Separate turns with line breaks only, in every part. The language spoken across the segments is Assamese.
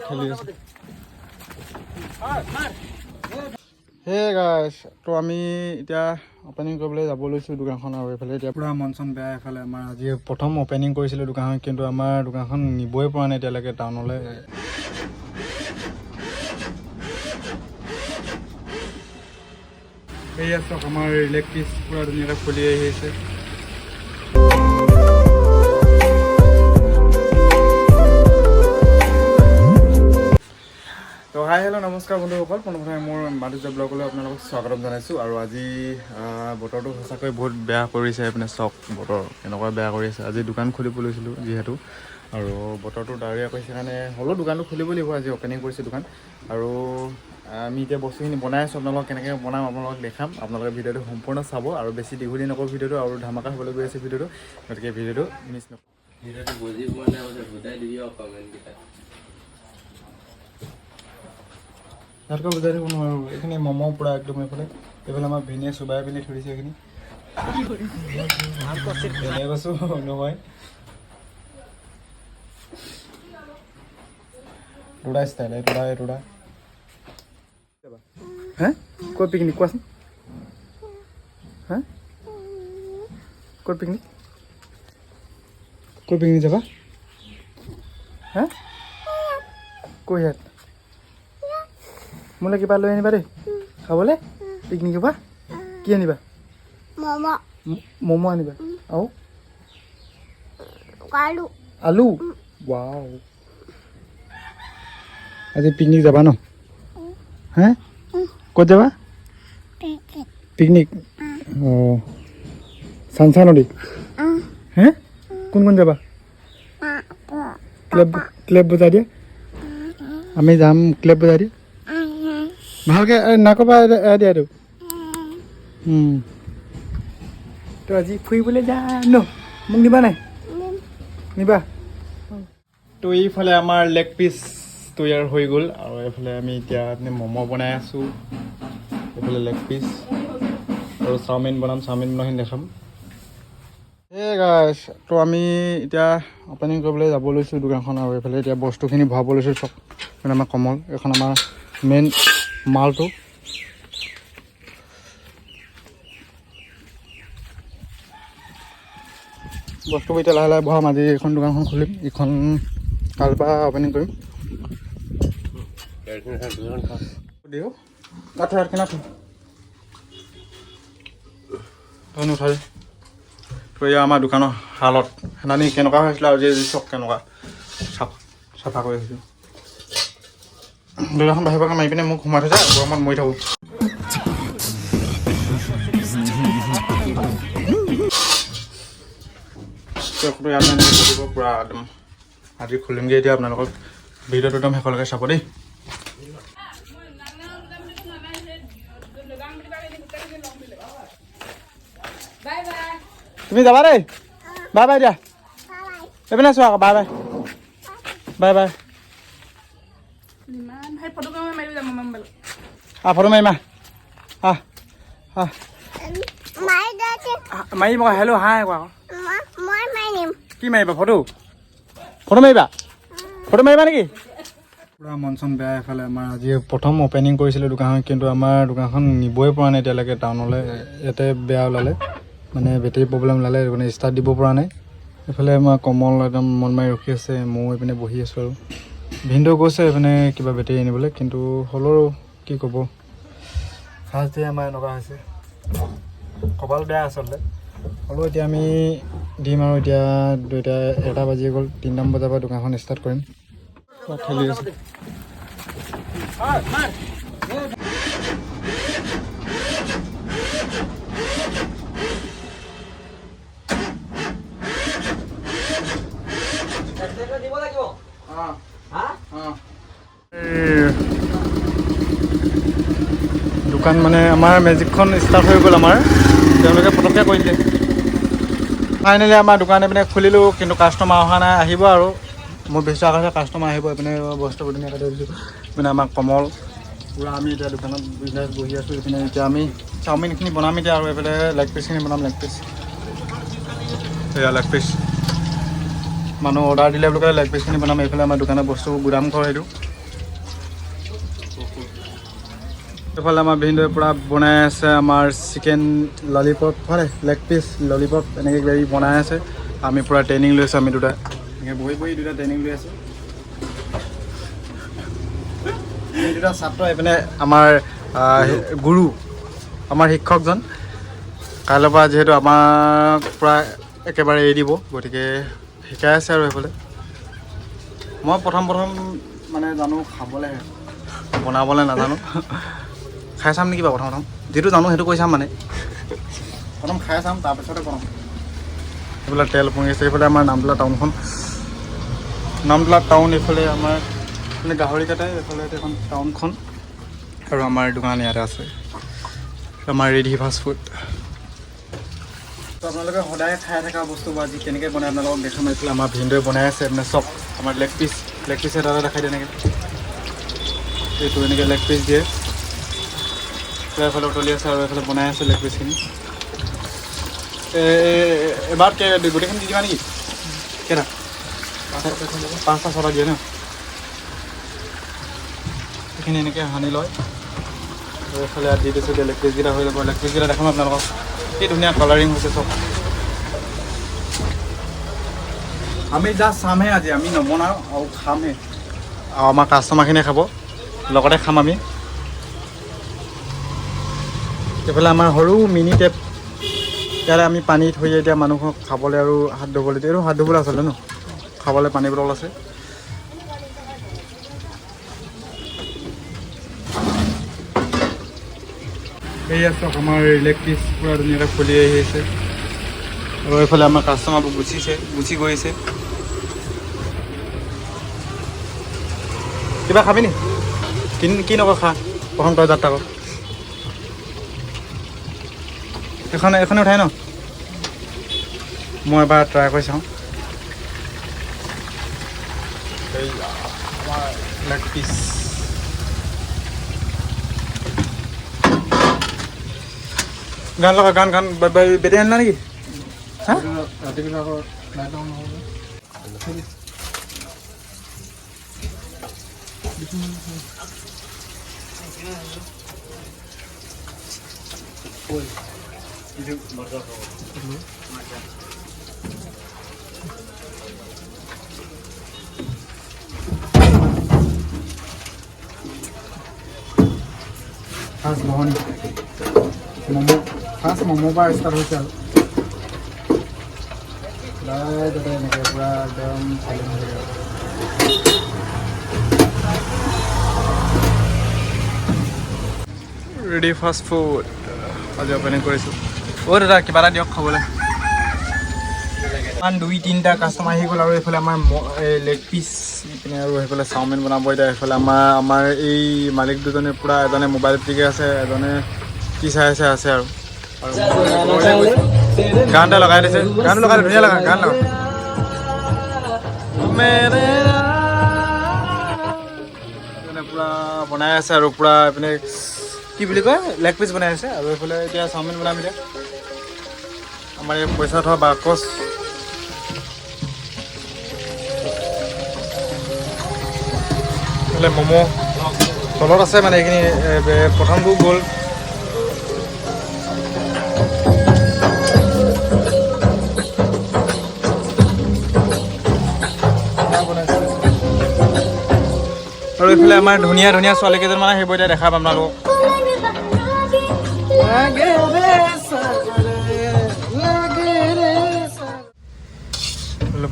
খেলি আছে। হে গাইছ, তো আমি এতিয়া অপেনিং কৰিবলৈ যাব লৈছোঁ দোকানখন। আৰু এইফালে এতিয়া পূৰা মন চন বেয়া। এইফালে আমাৰ আজি প্ৰথম অপেনিং কৰিছিলোঁ দোকানখন, কিন্তু আমাৰ দোকানখন নিবই পৰা নাই এতিয়ালৈকে টাউনলৈ। সেয়া চাওক, আমাৰ ইলেক্ট্ৰিক পূৰা ধুনীয়াকৈ খুলি আহিছে। তো হাই হেল্ল' নমস্কাৰ বন্ধুসকল, পোনপ্ৰথমে মোৰ মাধুৰ্য ব্লগলৈ আপোনালোকক স্বাগতম জনাইছোঁ। আৰু আজি বতৰটো সঁচাকৈ বহুত বেয়া কৰিছে। এইপিনে চাওক বতৰ এনেকুৱা বেয়া কৰি আছে। আজি দোকান খুলিব লৈছিলোঁ যিহেতু, আৰু বতৰটো ডাৱৰীয়া কৰিছে কাৰণে হ'লেও দোকানটো খুলিব লাগিব। আজি অপেনিং কৰিছে দোকান। আৰু আমি এতিয়া বস্তুখিনি বনাই আছোঁ। আপোনালোকক কেনেকৈ বনাম আপোনালোকক দেখাম। আপোনালোকে ভিডিঅ'টো সম্পূৰ্ণ চাব, আৰু বেছি দীঘলীয়া নকৰোঁ ভিডিঅ'টো, আৰু ধামাকা হ'বলৈ গৈ আছে ভিডিঅ'টো। গতিকে ভিডিঅ'টো মিছ নকৰোঁ।
ভিডিঅ'টো বুজি পোৱা নাই বুজাই দিবি কমেণ্টকেইটা।
তাতকৈ বুজাই দিব নোৱাৰোঁ। এইখিনি ম'ম' পূৰা একদম এইফালে আমাৰ ভিনিয়ে চুবাই পিনি থৈ দিছে। এইখিনি এনে কৈছোঁ নহয়, টোৰা ষ্টাইল টোৰা। হে ক'ত পিকনিক কোৱাচোন? হা ক'ত পিকনিক যাবা? হা কৈ ইয়াত মোলৈ কিবা লৈ আনিবা দেই খাবলৈ। পিকনিক যাবা, কি আনিবা? ম'ম' আনিবা আৰু আলু। ৱাও, আজি পিকনিক যাবা ন? হা ক'ত যাবা পিকনিক? অঁ, চানচা নদী। হে কোন যাবা? ক্লেব বজাই দিয়া। আমি যাম ক্লেব বজাই দিয়া। ভালকৈ নক'বা দিয়াটো। তো আজি ফুৰিবলৈ যাম ন? মোক নিবা নাই? নিবা। তো এইফালে আমাৰ লেগ পিচ তৈয়াৰ হৈ গ'ল, আৰু এইফালে আমি এতিয়া ম'ম' বনাই আছোঁ। এইফালে লেগ পিচ আৰু চাওমিন বনাই দেখাম। এই গাইছ, তো আমি এতিয়া অপেনিং কৰিবলৈ যাব লৈছোঁ দোকানখন। আৰু এইফালে এতিয়া বস্তুখিনি ভৰাব লৈছোঁ চব। মানে আমাৰ কমল, এইখন আমাৰ মেইন মালটো। বস্তুবোৰ এতিয়া লাহে লাহে ভৰাম। আজি এইখন দোকানখন খুলিম, ইখন কাইলৈৰ পৰা অপেনিং কৰিম। নুঠাই তো এয়া আমাৰ দোকানৰ হালত সেনানি কেনেকুৱা হৈছিলে, আৰু আজি চব কেনেকুৱা চাফা কৰি আহিছোঁ। দোকানখন বাহিৰ পৰা মাৰি পিনে মোক সোমাই থৈছে, গৰমত মৰি থাকোঁ। পূৰা একদম আজি খুলিমগৈ। এতিয়া আপোনালোকক ভিডিঅ'টো একদম শেষলৈকে চাব দেই। তুমি যাবা দেই। বাই বাই দিয়া। এইপিনে চোৱা আকৌ। Bye bye bye bye. Photo মাৰিমা। মাৰিম আকৌ। হেল্ল' হাই আকৌ। কি মাৰিবা? ফটো মাৰিবা নেকি? পূৰা মন চন বেয়া। এইফালে আমাৰ আজি প্ৰথম অপেনিং কৰিছিলোঁ দোকানখন, কিন্তু আমাৰ দোকানখন নিবই পৰা নাই এতিয়ালৈকে টাউনলৈ। ইয়াতে বেয়া ওলালে, মানে বেটেৰী প্ৰব্লেম ওলালে, মানে ষ্টাৰ্ট দিব পৰা নাই। এইফালে আমাৰ কমল একদম মন মাৰি ৰখি আছে, ময়ো এইপিনে বহি আছোঁ। আৰু ভিনদেউ গৈছে এইপিনে কিবা বেটেৰী আনিবলৈ, কিন্তু হ'লেও কি ক'ব, ফাৰ্ষ্ট ডে আমাৰ এনেকুৱা হৈছে। কপাল বেয়া আচলতে। হ'লেও এতিয়া আমি দিম। আৰু এতিয়া 1টা বাজি গ'ল। 3টামান বজাৰ পৰা দোকানখন ষ্টাৰ্ট কৰিম। খেলি আছে। দোকান মানে আমাৰ মেজিকখন ষ্টাৰ্ট হৈ গ'ল। আমাৰ তেওঁলোকে পটককৈ কৰি দিলে। ফাইনেলি আমাৰ দোকান এইপিনে খুলিলোঁ, কিন্তু কাষ্টমাৰ অহা নাই। আহিব আৰু মোৰ বিশ্বাস আছে কাষ্টমাৰ আহিব। এইপিনে বস্তুবোৰ ধুনীয়াকৈ থৈ দিছোঁ। এইপিনে আমাৰ কমল পূৰা আমি এতিয়া দোকানত বহি আছোঁ। এইপিনে এতিয়া আমি চাওমিনখিনি বনাম এতিয়া, আৰু এইফালে লেগ পিচখিনি বনাম। লেগ পিচ এয়া লেগ পিচ মানুহ অৰ্ডাৰ দিলে বুলি ক'লে লেগ পিচখিনি বনাম। এইফালে আমাৰ দোকানৰ বস্তু গুদাম ঘৰ এইটো। এইফালে আমাৰ ভিনদেউৱে পূৰা বনাই আছে আমাৰ চিকেন ললিপপ হয় লেগ পিচ ললিপপ এনেকৈ কিবাকিবি বনাই আছে। আমি পূৰা ট্ৰেইনিং লৈ আছোঁ। আমি দুটা এনেকৈ বহি দুটা ট্ৰেইনিং লৈ আছোঁ। এই দুটা ছাত্ৰ এইপিনে আমাৰ গুৰু আমাৰ শিক্ষকজন কাইলৈৰ পৰা যিহেতু আমাক পূৰা একেবাৰে এৰি দিব, গতিকে শিকাই আছে আৰু এইফালে। মই প্ৰথম মানে জানো খাবলৈহে, বনাবলৈ নাজানো। খাই চাম নেকি বাৰু প্ৰথম যিটো জানো সেইটো কৰি চাম। মানে প্ৰথম খাই চাম তাৰপিছতে বনাম। এইফালে তেল পুৰি আছে। এইফালে আমাৰ নামতলা টাউনখন, নামতলা টাউন। এইফালে আমাৰ মানে গাহৰি কাটাই এইফালে এখন টাউনখন আৰু আমাৰ দোকান ইয়াতে আছে। আমাৰ ৰেডি ফাষ্ট ফুড। তো আপোনালোকে সদায় খাই থকা বস্তু বা আজি কেনেকৈ বনাই আপোনালোকক দেখাম। এইফালে আমাৰ ভিনদেউৱে বনাই আছে মানে চব। আমাৰ লেগ পিচ এটা দেখাই দিয়ে এনেকৈ, এইটো এনেকৈ লেগ পিচ দিয়ে। এইফালে উতলি আছে আৰু এইফালে বনাই আছে লেগ পিচখিনি। এবাৰ গোটেইখিনি দি দিবা নেকি? কেইটা? 5টা 6টা দিয়ে ন? সেইখিনি এনেকৈ সানি লয় আৰু এইফালে দি দিছোঁ। লেগ পিচকেইটা হৈ যাব। লেগ পিচকেইটা দেখাম আপোনালোকক। কি ধুনীয়া কালাৰিং হৈছে চব। আমি জাষ্ট চামহে আজি, আমি নবনাওঁ আৰু খামহে। আৰু আমাৰ কাষ্টমাৰখিনিয়ে খাব, লগতে খাম আমি। এইফালে আমাৰ সৰু মিনি টেপ, ইয়াতে আমি পানী থৈ এতিয়া মানুহক খাবলৈ আৰু হাত ধুবলৈ দিয়ে। এইটো হাত ধুবলৈ আচলতে ন, খাবলৈ পানী বটল আছে। এই আছে আমাৰ লেগ পিচ পূৰা ধুনীয়াকৈ ফুলি আহিছে আৰু এইফালে আমাৰ কাষ্টমাৰবোৰ গুচি গৈছে। কিবা খাবি নি? কি নকওঁ খা, প্ৰথম তই যাত্ৰা কৰ। এখনে উঠাই ন? মই এবাৰ ট্ৰাই কৰি চাওঁ। লেগ পিচ গান লগা গান বেটি আনিলা নেকি? ফাৰ্ষ্ট বহনি ম'ম' পৰা ষ্টাৰ্ট হৈছে আৰু যাতে এনেকৈ পূৰা একদম চালি হৈ যায়। ৰেডি ফাষ্ট ফুড আজি অপেনিং কৰিছোঁ। দাদা কিবা এটা দিয়ক খাবলৈ। ইমান 2-3টা কাষ্টমাৰ আহি গ'ল আৰু এইফালে আমাৰ লেগ পিচ ইপিনে আৰু সেইফালে চাওমিন বনাব। এতিয়া এইফালে আমাৰ এই মালিক দুজনে পূৰা এজনে মোবাইল পিটিকে আছে, এজনে কি চাই আছে আৰু গান এটা লগাই দিছে। গানটো লগাই ধুনীয়া লগা গান লগা পূৰা বনাই আছে আৰু পূৰা এইপিনে কি বুলি কয় লেগ পিচ বনাই আছে আৰু এইফালে এতিয়া চাওমিন বনাম। এতিয়া আমাৰ এই পইচা থোৱা বাকচ ম'ম' তলত আছে মানে এইখিনি প্ৰথমটো গ'ল। আৰু এইফালে আমাৰ ধুনীয়া ছোৱালী কেইজনমান আহিব এতিয়া দেখাম আপোনালোকক।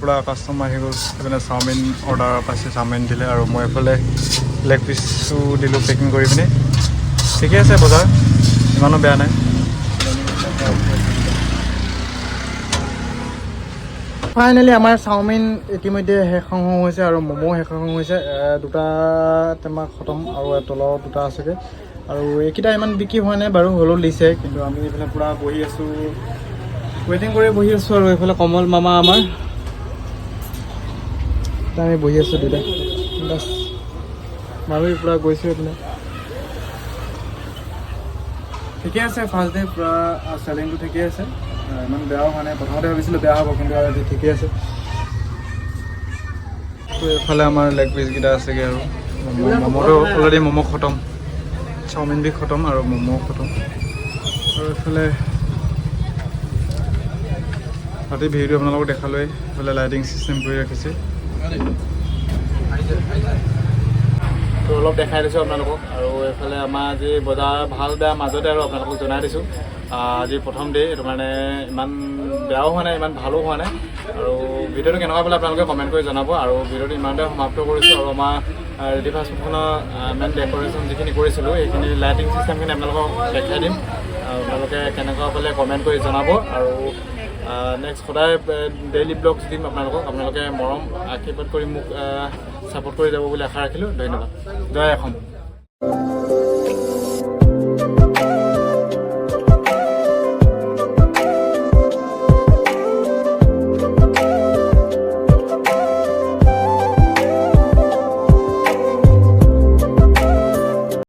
পূৰা কাষ্টমাৰ আহি গ'ল। সেইপিনে চাওমিন অৰ্ডাৰ পাইছে, চাওমিন দিলে আৰু মই এইফালে লেগ পিচো দিলোঁ পেকিং কৰি পিনে। ঠিকে আছে বজাৰ, ইমানো বেয়া নাই। ফাইনেলি আমাৰ চাওমিন ইতিমধ্যে শেষ হৈছে আৰু ম'মো শেষ হৈছে। 2টা টেমা খতম আৰু তলৰ 2টা আছেগৈ আৰু এইকেইটা ইমান বিক্ৰী হোৱা নাই বাৰু, হ'লেও দিছে। কিন্তু আমি এইফালে পূৰা বহি আছোঁ, ৱেইটিং কৰি বহি আছোঁ। আৰু এইফালে কমল মামা আমাৰ আমি বহি আছোঁ 2টা বাছ। মানুহ পূৰা গৈছোঁ এইপিনে। ঠিকে আছে, ফাৰ্ষ্ট ডে পূৰা চেলিংটো ঠিকে আছে, ইমান বেয়াও হোৱা নাই। প্ৰথমতে ভাবিছিলোঁ বেয়া হ'ব, কিন্তু আজি ঠিকে আছে। তো এইফালে আমাৰ লেগ পিচকেইটা আছেগৈ আৰু ম'ম'টো অলৰেডি ম'ম' খতম, চাওমিন বি খতম আৰু ম'ম' খতম। আৰু এইফালে ৰাতি ভিডিঅ' আপোনালোকক দেখালৈ এইফালে লাইটিং চিষ্টেম কৰি ৰাখিছে। তো অলপ দেখাই দিছোঁ আপোনালোকক। আৰু এইফালে আমাৰ আজি বজাৰ ভাল বেয়া মাজতে আৰু আপোনালোকক জনাই দিছোঁ। আজি প্ৰথম ডে, এইটো কাৰণে ইমান বেয়াও হোৱা নাই, ইমান ভালো হোৱা নাই। আৰু ভিডিঅ'টো কেনেকুৱা পালে আপোনালোকে কমেণ্ট কৰি জনাব। আৰু ভিডিঅ'টো ইমানতে সমাপ্ত কৰিছোঁ। আৰু আমাৰ ৰেডি ফাষ্ট ফুডখনৰ মেইন ডেক'ৰেশ্যন যিখিনি কৰিছিলোঁ সেইখিনি লাইটিং চিষ্টেমখিনি আপোনালোকক দেখাই দিম। আপোনালোকে কেনেকুৱা পালে কমেণ্ট কৰি জনাব। আৰু নেক্সট সদায় ডেইলি ব্লগছ দিম আপোনালোকক। আপোনালোকে মৰম আশীৰ্বাদ কৰি মোক ছাপোৰ্ট কৰি যাব বুলি আশা ৰাখিলোঁ। ধন্যবাদ। জয় অসম।